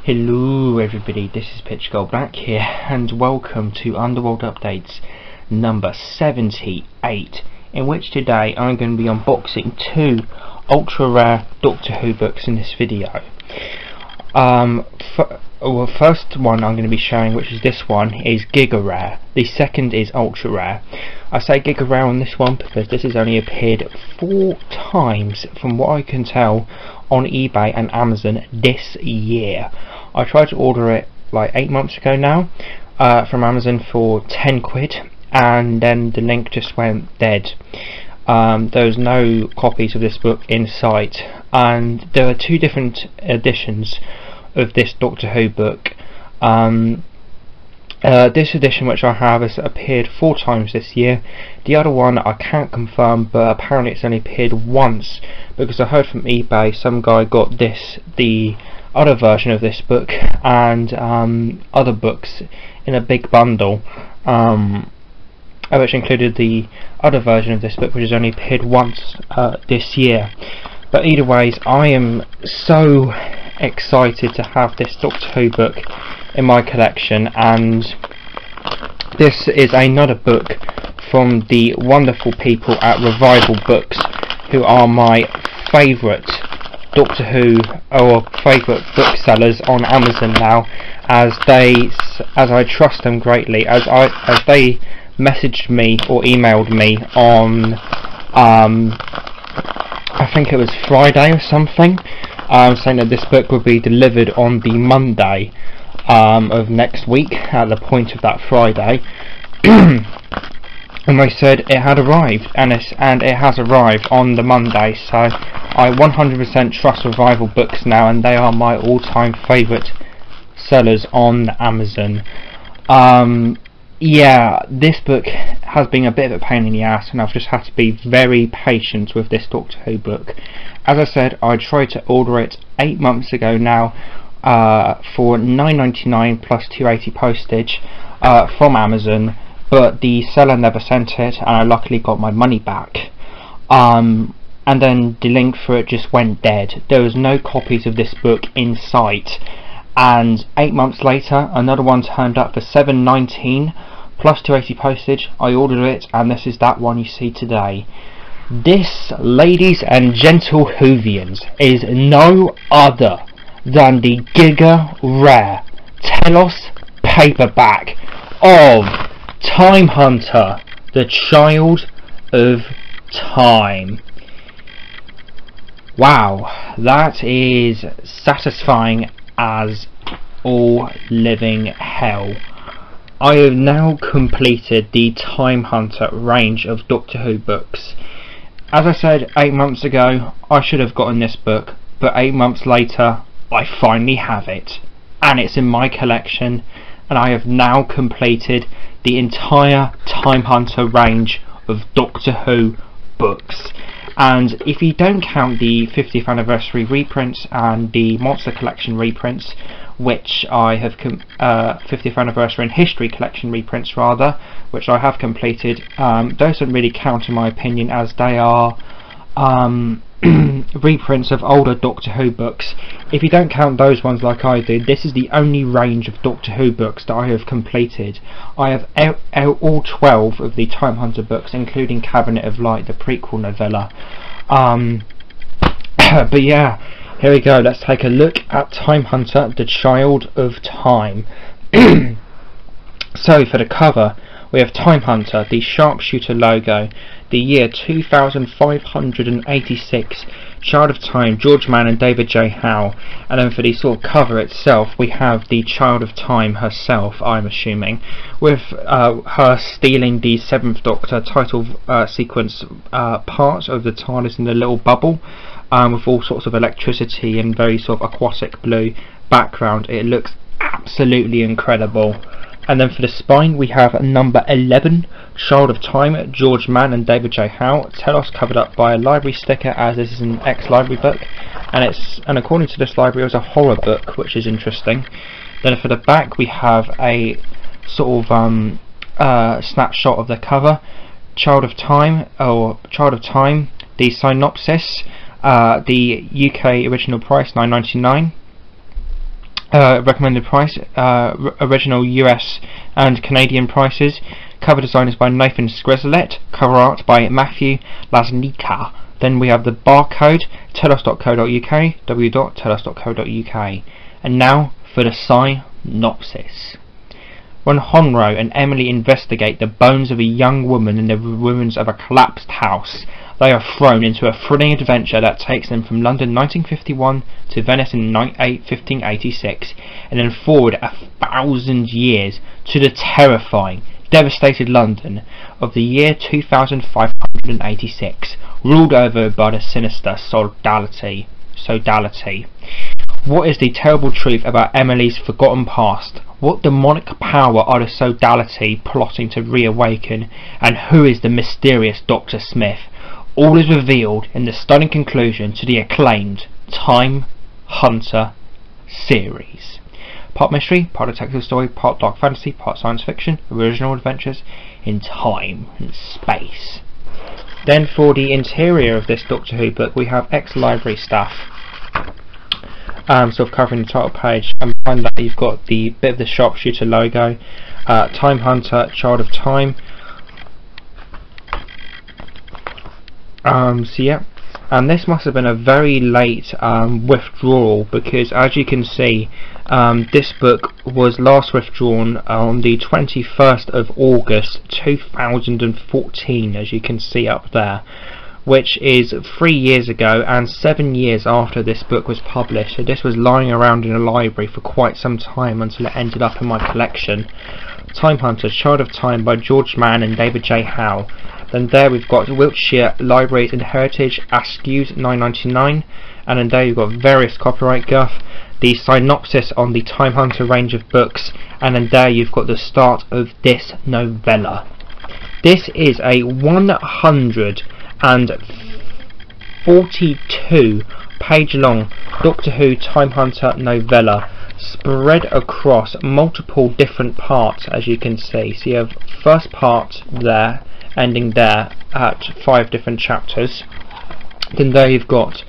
Hello everybody, this is Pitch Gold Black here, and welcome to Underworld Updates number 78, in which today I'm going to be unboxing two ultra rare Doctor Who books in this video. First one I'm going to be showing, which is this one, is Giga Rare. The second is Ultra Rare. I say Giga Rare on this one because this has only appeared 4 times, from what I can tell, on eBay and Amazon this year. I tried to order it like 8 months ago now from Amazon for 10 quid, and then the link just went dead. There's no copies of this book in sight, and there are 2 different editions of this Doctor Who book. This edition, which I have, has appeared 4 times this year. The other one I can't confirm, but apparently it's only appeared once, because I heard from eBay some guy got the other version of this book and other books in a big bundle, which included the other version of this book, which has only appeared once this year. But either ways, I am so excited to have this Doctor Who book in my collection, and this is another book from the wonderful people at Revival Books, who are my favourite Doctor Who or favourite booksellers on Amazon now, as I trust them greatly, as they messaged me or emailed me on I think it was Friday or something, saying that this book would be delivered on the Monday of next week at the point of that Friday. And they said it had arrived, and it has arrived on the Monday, so I 100% trust Revival Books now, and they are my all-time favourite sellers on Amazon. Yeah, this book has been a bit of a pain in the ass, and I've just had to be very patient with this Doctor Who book. As I said, I tried to order it 8 months ago now for £9.99 plus £2.80 postage from Amazon, but the seller never sent it, and I luckily got my money back. And then the link for it just went dead. There was no copies of this book in sight, and 8 months later another one turned up for £7.19 plus £2.80 postage. I ordered it, and this is that one you see today. This, ladies and gentle Whovians, is no other than the Giga Rare Telos paperback of Time Hunter, the Child of Time. Wow, that is satisfying as all living hell. I have now completed the Time Hunter range of Doctor Who books. As I said 8 months ago, I should have gotten this book, but 8 months later I finally have it, and it's in my collection, and I have now completed the entire Time Hunter range of Doctor Who books. And if you don't count the 50th anniversary reprints and the Monster Collection reprints, which I have 50th anniversary and History Collection reprints rather, which I have completed, those don't really count in my opinion, as they are reprints of older Doctor Who books. If you don't count those ones like I did, this is the only range of Doctor Who books that I have completed. I have all 12 of the Time Hunter books, including Cabinet of Light, the prequel novella. But yeah, here we go. Let's take a look at Time Hunter, the Child of Time. So for the cover, we have Time Hunter, the sharpshooter logo, the year 2586, Child of Time, George Mann and David J. Howe. And then for the sort of cover itself, we have the Child of Time herself, I'm assuming, with her stealing the 7th Doctor title sequence part of the TARDIS in the little bubble, with all sorts of electricity and very sort of aquatic blue background. It looks absolutely incredible. And then for the spine, we have number 11, Child of Time, George Mann and David J. Howe. Telos covered up by a library sticker, as this is an ex-library book, and according to this library, it was a horror book, which is interesting. Then for the back, we have a sort of snapshot of the cover. Child of Time, the synopsis, the UK original price £9.99. Recommended price, original US and Canadian prices. Cover design is by Nathan Skreslett. Cover art by Matthew Lasnica. Then we have the barcode, telos.co.uk, w.telos.co.uk. And now for the synopsis. When Honro and Emily investigate the bones of a young woman in the ruins of a collapsed house, they are thrown into a thrilling adventure that takes them from London 1951 to Venice in 1586, and then forward 1,000 years to the terrifying, devastated London of the year 2586, ruled over by the sinister Sodality. What is the terrible truth about Emily's forgotten past? What demonic power are the Sodality plotting to reawaken? And who is the mysterious Dr. Smith? All is revealed in the stunning conclusion to the acclaimed Time Hunter series. Part mystery, part detective story, part dark fantasy, part science fiction, original adventures in time and space. Then for the interior of this Doctor Who book, we have ex-library staff sort of covering the title page, and behind that you've got the bit of the sharpshooter logo, Time Hunter, Child of Time. So yeah, and this must have been a very late withdrawal, because as you can see, this book was last withdrawn on the 21st of August 2014, as you can see up there, which is 3 years ago and 7 years after this book was published. So this was lying around in a library for quite some time until it ended up in my collection. Time Hunter, Child of Time by George Mann and David J. Howe. Then there we've got Wiltshire Libraries and Heritage, Askew's $9.99, and then there you've got various copyright guff, the synopsis on the Time Hunter range of books, and then there you've got the start of this novella. This is a 142 page long Doctor Who Time Hunter novella, spread across multiple different parts, as you can see. So you have first part there, ending there at 5 different chapters. Then there you've got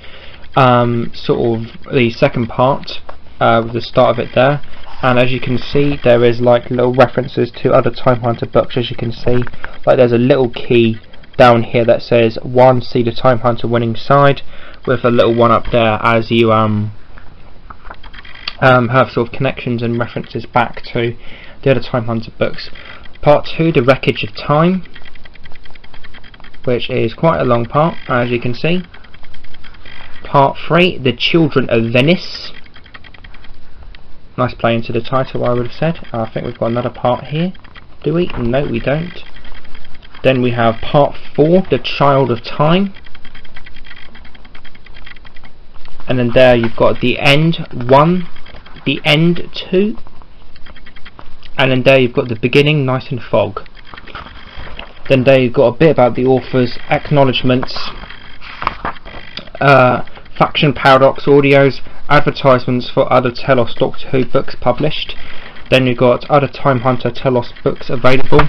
sort of the second part with the start of it there, and as you can see there is like little references to other Time Hunter books. As you can see, like there's a little key down here that says 1, see the Time Hunter winning side, with a little one up there as you have sort of connections and references back to the other Time Hunter books. Part 2, The Wreckage of Time, which is quite a long part, as you can see. Part 3, The Children of Venice. Nice play into the title, I would have said. I think we've got another part here. Do we? No, we don't. Then we have Part 4, The Child of Time. And then there you've got The End 1, The End 2. And then there you've got The Beginning, Night and Fog. Then there you've got a bit about the author's acknowledgements, Faction Paradox audios, advertisements for other Telos Doctor Who books published. Then you've got other Time Hunter Telos books available,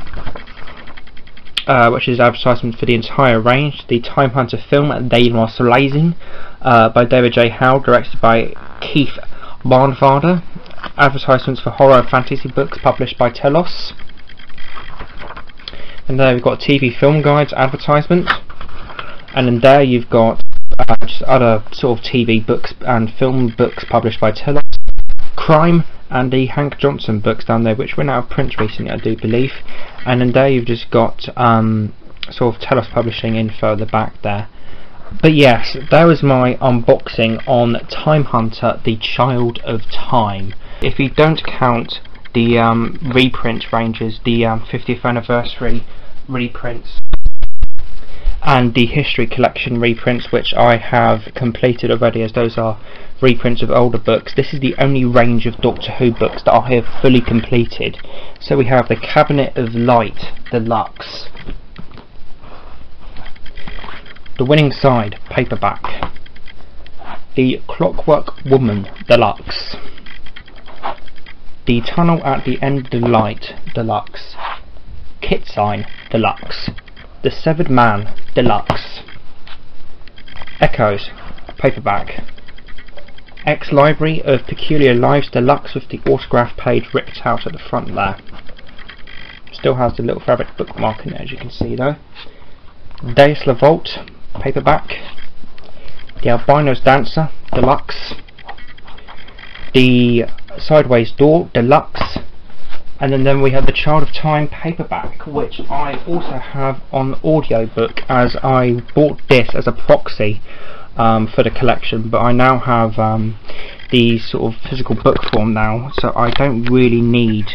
which is advertisement for the entire range. The Time Hunter film They Was Lazing by David J. Howe, directed by Keith Barnfather. Advertisements for horror and fantasy books published by Telos. And there we've got TV film guides advertisement, and then there you've got just other sort of TV books and film books published by Telos, crime, and the Hank Johnson books down there, which went out of print recently, I do believe. And then there you've just got sort of Telos publishing info at the back there. But yes, there was my unboxing on Time Hunter, The Child of Time. If you don't count the reprint ranges, the 50th anniversary reprints and the history collection reprints, which I have completed already, as those are reprints of older books, this is the only range of Doctor Who books that I have fully completed. So we have the Cabinet of Light Deluxe, The Winning Side paperback, the Clockwork Woman Deluxe, The Tunnel at the End of the Light Deluxe, Kit Sign Deluxe, The Severed Man Deluxe, Echoes paperback, Ex-Library of Peculiar Lives Deluxe with the autograph page ripped out at the front there. Still has the little fabric bookmark in it, as you can see though. Deus La Vault paperback. The Albino's Dancer Deluxe. The Sideways Door Deluxe. And then we have the Child of Time paperback, which I also have on audiobook, as I bought this as a proxy for the collection, but I now have the sort of physical book form now, so I don't really need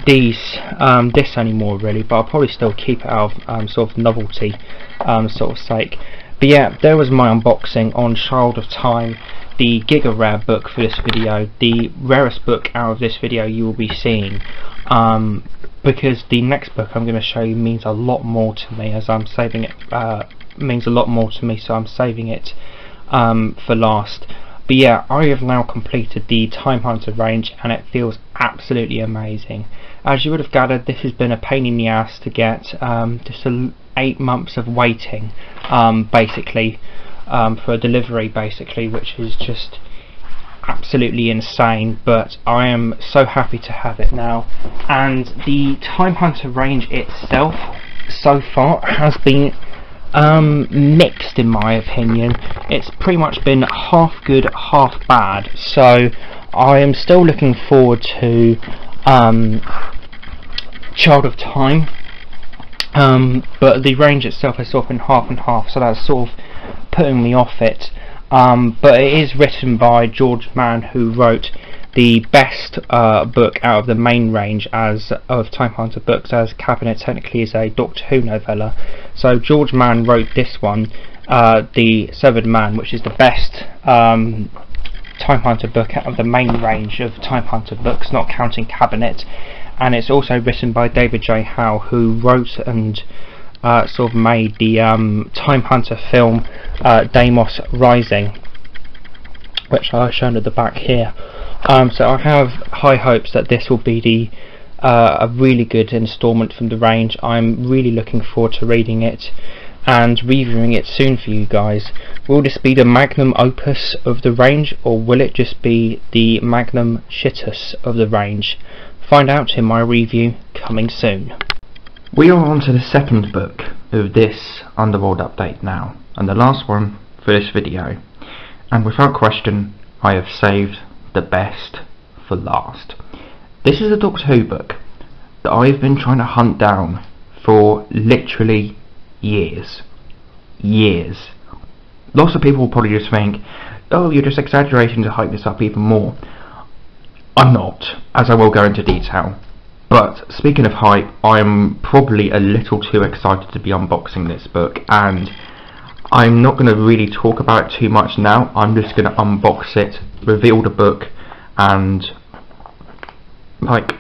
this anymore really, but I'll probably still keep it out of sort of novelty sort of sake. But yeah, there was my unboxing on Child of Time, the Giga Rare book for this video, the rarest book out of this video you will be seeing, because the next book I'm going to show you means a lot more to me, as I'm saving it, means a lot more to me, so I'm saving it for last. But yeah, I have now completed the Time Hunter range and it feels absolutely amazing. As you would have gathered, this has been a pain in the ass to get, just 8 months of waiting basically for a delivery basically, which is just absolutely insane, but I am so happy to have it now. And the Time Hunter range itself so far has been mixed in my opinion. It's pretty much been half good, half bad, so I am still looking forward to Child of Time, but the range itself has sort of been half and half, so that's sort of putting me off it. But it is written by George Mann, who wrote the best book out of the main range of Time Hunter books, as Cabinet technically is a Doctor Who novella. So George Mann wrote this one, The Severed Man, which is the best Time Hunter book out of the main range of Time Hunter books, not counting Cabinet. And it's also written by David J. Howe, who wrote and sort of made the Time Hunter film Deimos Rising, which I've shown at the back here. So I have high hopes that this will be a really good instalment from the range. I'm really looking forward to reading it and reviewing it soon for you guys. Will this be the magnum opus of the range, or will it just be the magnum shitus of the range? Find out in my review coming soon. We are on to the second book of this Underworld update now, and the last one for this video, and without question I have saved the best for last. This is a Doctor Who book that I've been trying to hunt down for literally years. Lots of people will probably just think, oh, you're just exaggerating to hype this up even more. I'm not, as I will go into detail. But speaking of hype, I'm probably a little too excited to be unboxing this book, and I'm not going to really talk about it too much now. I'm just going to unbox it, reveal the book, and like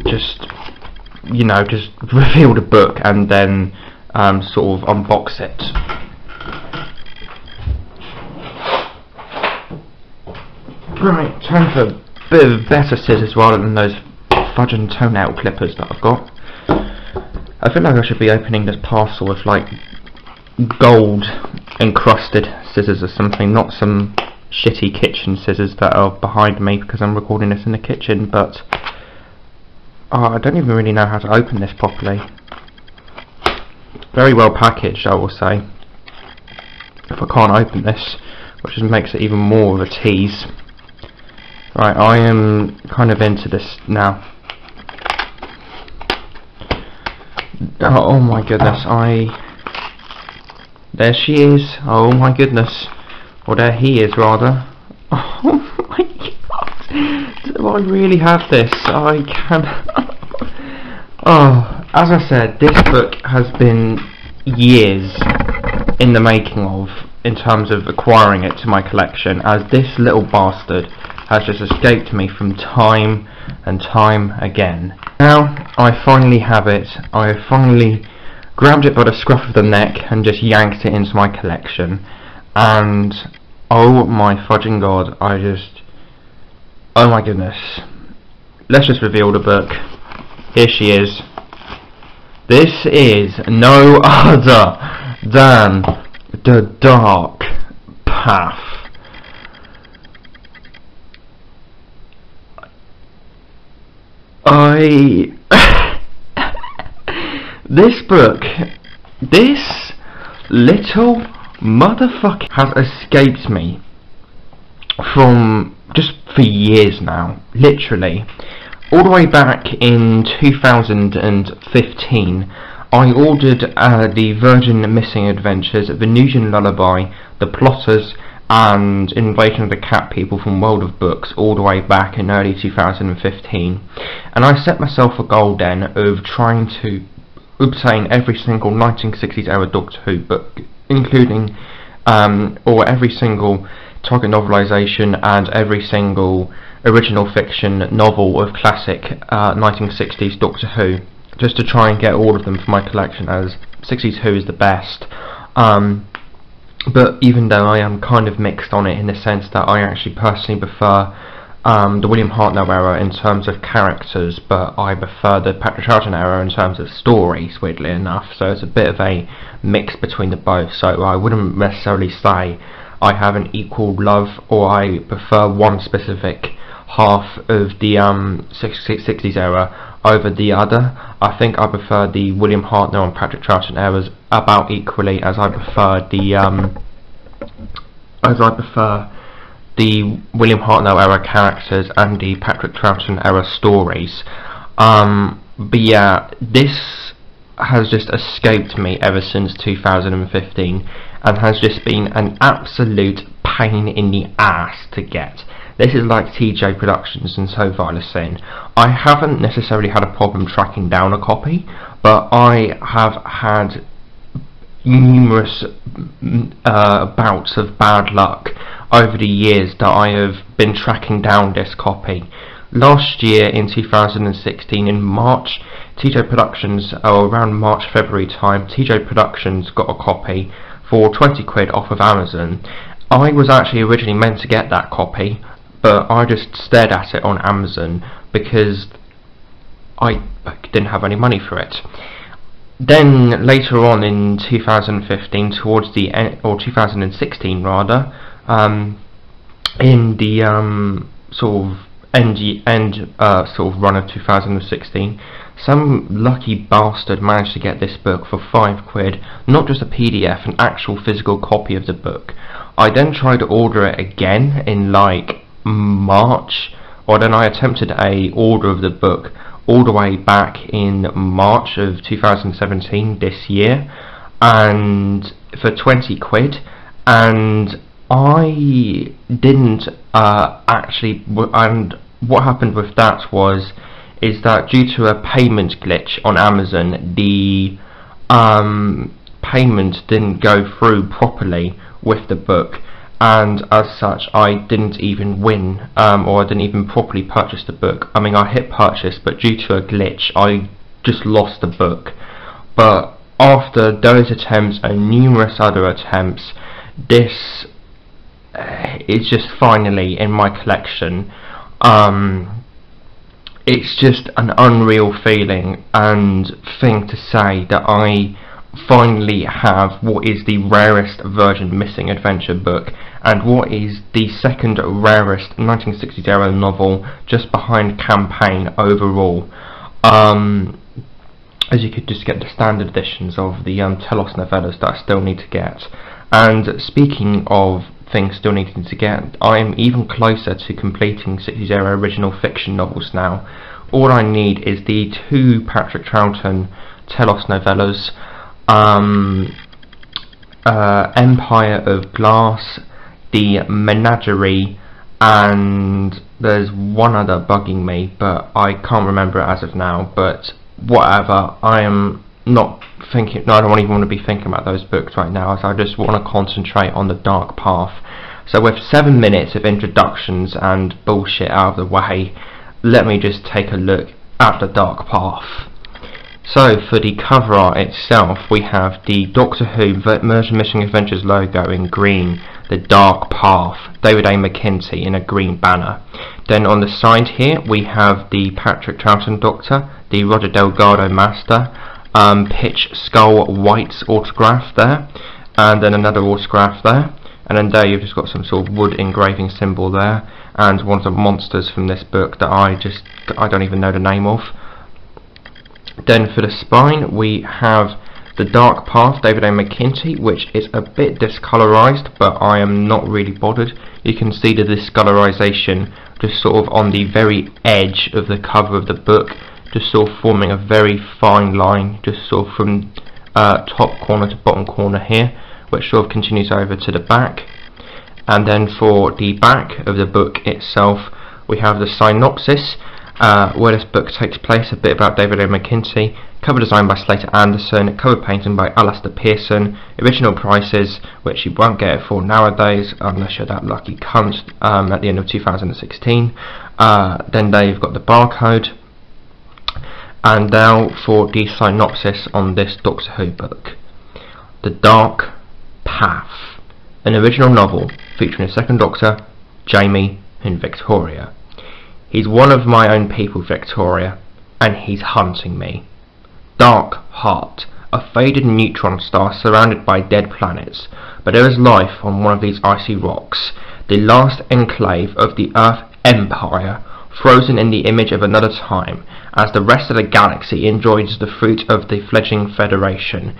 just, you know, just reveal the book and then sort of unbox it. Right, time for a bit of better scissors rather than those fudging toenail clippers that I've got. I feel like I should be opening this parcel with like gold encrusted scissors or something, not some shitty kitchen scissors that are behind me because I'm recording this in the kitchen, but I don't even really know how to open this properly. Very well packaged, I will say, if I can't open this, which just makes it even more of a tease. Right, I am kind of into this now. Oh my goodness, there she is. Oh my goodness. Or there he is, rather. Oh my god. Do I really have this? I can. Oh, as I said, this book has been years in the making of, in terms of acquiring it to my collection, as this little bastard has just escaped me from time and time again. Now I finally have it. I have finally grabbed it by the scruff of the neck and just yanked it into my collection, and oh my fudging god, oh my goodness. Let's just reveal the book. Here she is. This is no other than the dark path. This book, this little motherfucker has escaped me from just for years now, literally. All the way back in 2015, I ordered the Virgin Missing Adventures, Venusian Lullaby, The Plotters, and Invasion of the Cat People from World of Books all the way back in early 2015. And I set myself a goal then of trying to obtain every single 1960s era Doctor Who book, including or every single target novelisation and every single original fiction novel of classic 1960s Doctor Who, just to try and get all of them for my collection, as 60s Who is the best. But even though I am kind of mixed on it in the sense that I actually personally prefer the William Hartnell era in terms of characters, but I prefer the Patrick Troughton era in terms of stories, weirdly enough, so it's a bit of a mix between the both, so I wouldn't necessarily say I have an equal love or I prefer one specific half of the 60s era over the other. I think I prefer the William Hartnell and Patrick Troughton eras about equally as I prefer the William Hartnell era characters and the Patrick Troughton era stories. But yeah, this has just escaped me ever since 2015 and has just been an absolute pain in the ass to get. This is like TJ Productions and So Vile a Sin. I haven't necessarily had a problem tracking down a copy, but I have had numerous bouts of bad luck over the years that I have been tracking down this copy. Last year in 2016 in March, TJ Productions, or around March-February time, TJ Productions got a copy for 20 quid off of Amazon. I was actually originally meant to get that copy, but I just stared at it on Amazon because I didn't have any money for it. Then later on in 2015, towards the end, or 2016 rather, in the sort of end sort of run of 2016, some lucky bastard managed to get this book for 5 quid, not just a PDF, an actual physical copy of the book. I then tried to order it again in like March, or then I attempted a order of the book all the way back in March of 2017, this year, and for 20 quid, and I didn't actually, and what happened with that is that due to a payment glitch on Amazon, the payment didn't go through properly with the book, and as such I didn't even win, or I didn't even properly purchase the book. I mean, I hit purchase, but due to a glitch I just lost the book. But after those attempts and numerous other attempts, this is just finally in my collection. It's just an unreal feeling and thing to say that I finally have what is the rarest Virgin Missing Adventure book, and what is the second rarest 1960s era novel, just behind Campaign overall. As you could just get the standard editions of the Telos novellas that I still need to get. And speaking of things still needing to get, I am even closer to completing 60s era original fiction novels now. All I need is the 2 Patrick Troughton Telos novellas, Empire of Glass, The Menagerie, and there's one other bugging me, but I can't remember it as of now, but whatever. I am not thinking, no, I don't even want to be thinking about those books right now, as I just want to concentrate on The Dark Path. So with 7 minutes of introductions and bullshit out of the way, let me just take a look at The Dark Path. So for the cover art itself, we have the Doctor Who Virgin Missing Adventures logo in green, The Dark Path, David A. McKenzie in a green banner. Then on the side here we have the Patrick Troughton Doctor, the Roger Delgado Master, Pitch Skull White's autograph there, and then another autograph there, and then there you've just got some sort of wood engraving symbol there, and one of the monsters from this book that I don't even know the name of. Then for the spine we have The Dark Path, David A. McKinty, which is a bit discolorized, but I am not really bothered. You can see the discolorization just sort of on the very edge of the cover of the book, just sort of forming a very fine line, just sort of from top corner to bottom corner here, which sort of continues over to the back. And then for the back of the book itself, we have the synopsis, where this book takes place, a bit about David A. McKinty, cover design by Slater Anderson, cover painting by Alistair Pearson, original prices, which you won't get it for nowadays unless you're that lucky cunt, at the end of 2016. Then there you've got the barcode. And now for the synopsis on this Doctor Who book. The Dark Path, an original novel featuring the second Doctor, Jamie and Victoria. He's one of my own people, Victoria, and he's hunting me. Dark Heart, a faded neutron star surrounded by dead planets, but there is life on one of these icy rocks, the last enclave of the Earth Empire, frozen in the image of another time, as the rest of the galaxy enjoys the fruit of the fledgling Federation.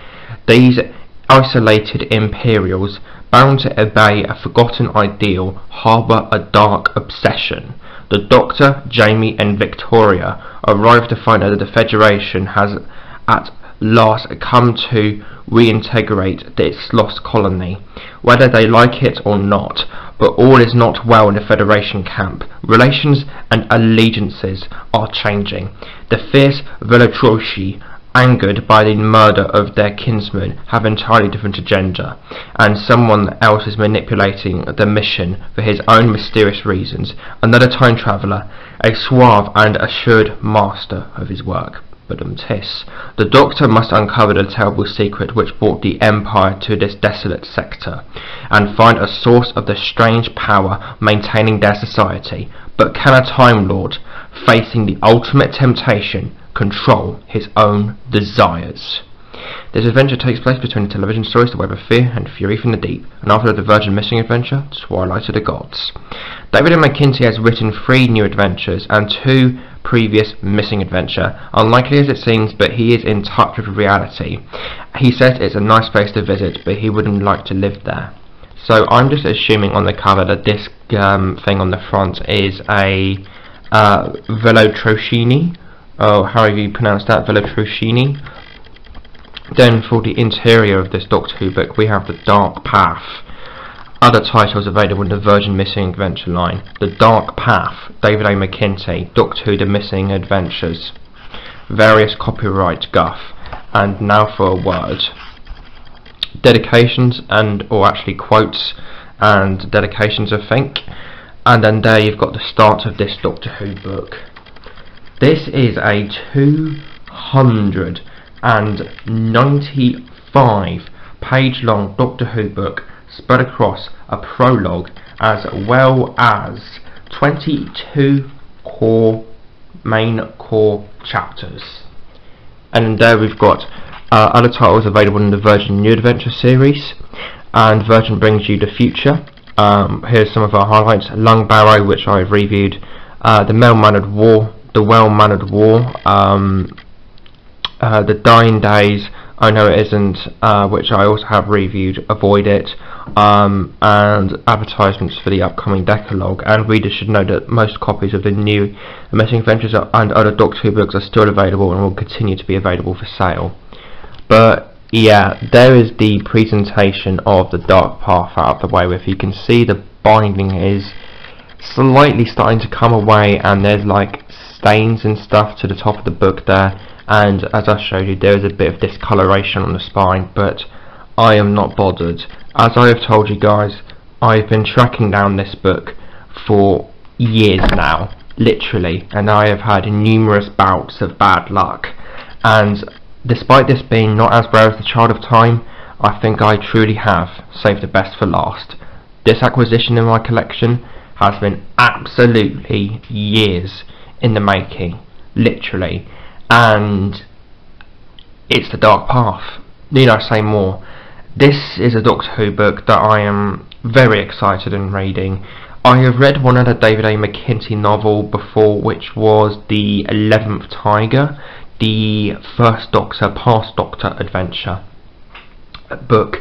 These isolated Imperials, bound to obey a forgotten ideal, harbour a dark obsession. The Doctor, Jamie and Victoria arrive to find out that the Federation has at last come to reintegrate its lost colony, whether they like it or not. But all is not well in the Federation camp. Relations and allegiances are changing. The fierce Velotroshi, angered by the murder of their kinsman, have entirely different agenda, and someone else is manipulating the mission for his own mysterious reasons. Another time traveller, a suave and assured master of his work. But the Doctor must uncover the terrible secret which brought the Empire to this desolate sector, and find a source of the strange power maintaining their society. But can a Time Lord, facing the ultimate temptation, control his own desires? This adventure takes place between the television stories The Web of Fear and Fury from the Deep, and after the Virgin Missing adventure, Twilight of the Gods. David M. McKinty has written 3 new adventures and 2 previous missing adventure, unlikely as it seems, but he is in touch with reality. He says it's a nice place to visit, but he wouldn't like to live there. So I'm just assuming on the cover that this thing on the front is a Velotroshini, oh, however you pronounce that, Velotroshini. Then for the interior of this Doctor Who book we have The Dark Path. Other titles available in the Virgin Missing Adventure line: The Dark Path, David A. McKinty, Doctor Who The Missing Adventures, various copyright guff. And now for a word. Dedications or actually quotes and dedications I think. And then there you've got the start of this Doctor Who book. This is a 295 page long Doctor Who book spread across a prologue as well as 22 main core chapters. And there we've got other titles available in the Virgin New Adventure series, and Virgin Brings You the Future. Here's some of our highlights: Lung Barrow, which I've reviewed, The Well-Mannered War, The Dying Days, Oh No It Isn't, which I also have reviewed, Avoid It, and advertisements for the upcoming Decalogue. And readers should know that most copies of the new Missing Adventures and other Doctor Who books are still available and will continue to be available for sale. But yeah, there is the presentation of The Dark Path out of the way with. You can see the binding is slightly starting to come away, and there's like stains and stuff to the top of the book there, and as I showed you there is a bit of discoloration on the spine, but I am not bothered. As I have told you guys, I've been tracking down this book for years now, literally, and I have had numerous bouts of bad luck, and despite this being not as rare as The Child of Time, I think I truly have saved the best for last. This acquisition in my collection has been absolutely years in the making, literally, and it's the Dark Path. Need I say more? This is a Doctor Who book that I am very excited in reading. I have read one other David A. McKenty novel before, which was The 11th Tiger, the First Doctor, Past Doctor adventure book,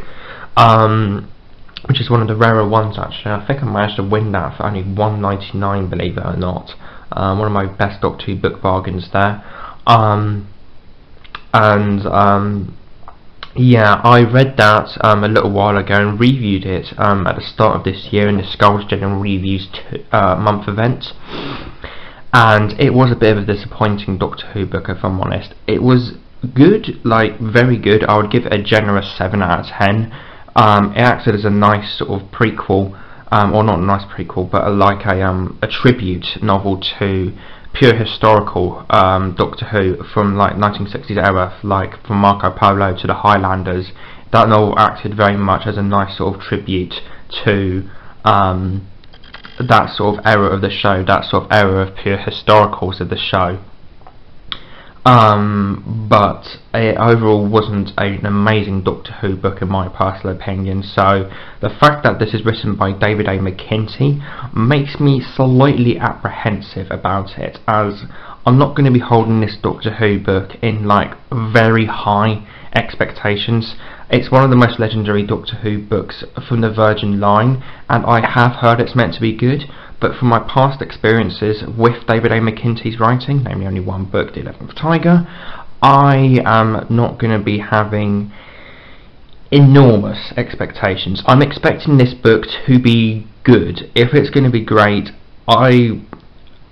which is one of the rarer ones actually. I think I managed to win that for only £1.99, believe it or not. One of my best Doctor Who book bargains there. Yeah, I read that a little while ago and reviewed it at the start of this year in the Skulls General Reviews month event, and it was a bit of a disappointing Doctor Who book, if I'm honest. It was good, like very good. I would give it a generous 7 out of 10. It acted as a nice sort of prequel, or not a nice prequel, but like a tribute novel to pure historical Doctor Who from like 1960s era, like from Marco Polo to the Highlanders. That novel acted very much as a nice sort of tribute to that sort of era of the show, that sort of era of pure historicals of the show. But it overall wasn't an amazing Doctor Who book in my personal opinion, so the fact that this is written by David A. McKenty makes me slightly apprehensive about it, as I'm not going to be holding this Doctor Who book in like very high expectations. It's one of the most legendary Doctor Who books from the Virgin line, and I have heard it's meant to be good. But from my past experiences with David A. McKenty's writing, namely only one book, The 11th Tiger, I am not going to be having enormous expectations. I'm expecting this book to be good. If it's going to be great, I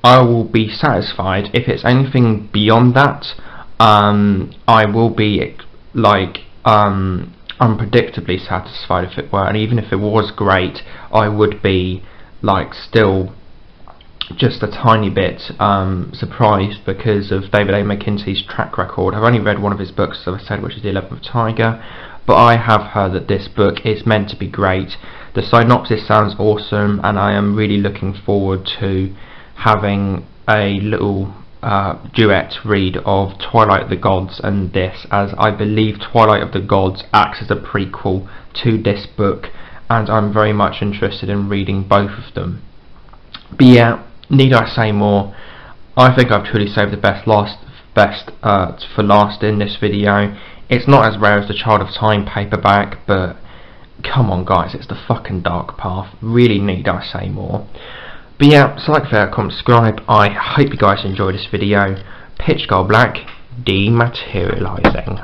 will be satisfied. If it's anything beyond that, I will be like unpredictably satisfied, if it were. And even if it was great, I would be like still just a tiny bit surprised because of David A. McKenty's track record. I've only read one of his books, as I said, which is The 11th Tiger, but I have heard that this book is meant to be great. The synopsis sounds awesome, and I am really looking forward to having a little duet read of Twilight of the Gods and this, as I believe Twilight of the Gods acts as a prequel to this book, and I'm very much interested in reading both of them. But yeah, need I say more? I think I've truly saved the best for last in this video. It's not as rare as the Child of Time paperback, but come on guys, it's the fucking Dark Path. Really need I say more? But yeah, so like, fair, comment, subscribe. I hope you guys enjoyed this video. Pitch Gold Black, dematerializing.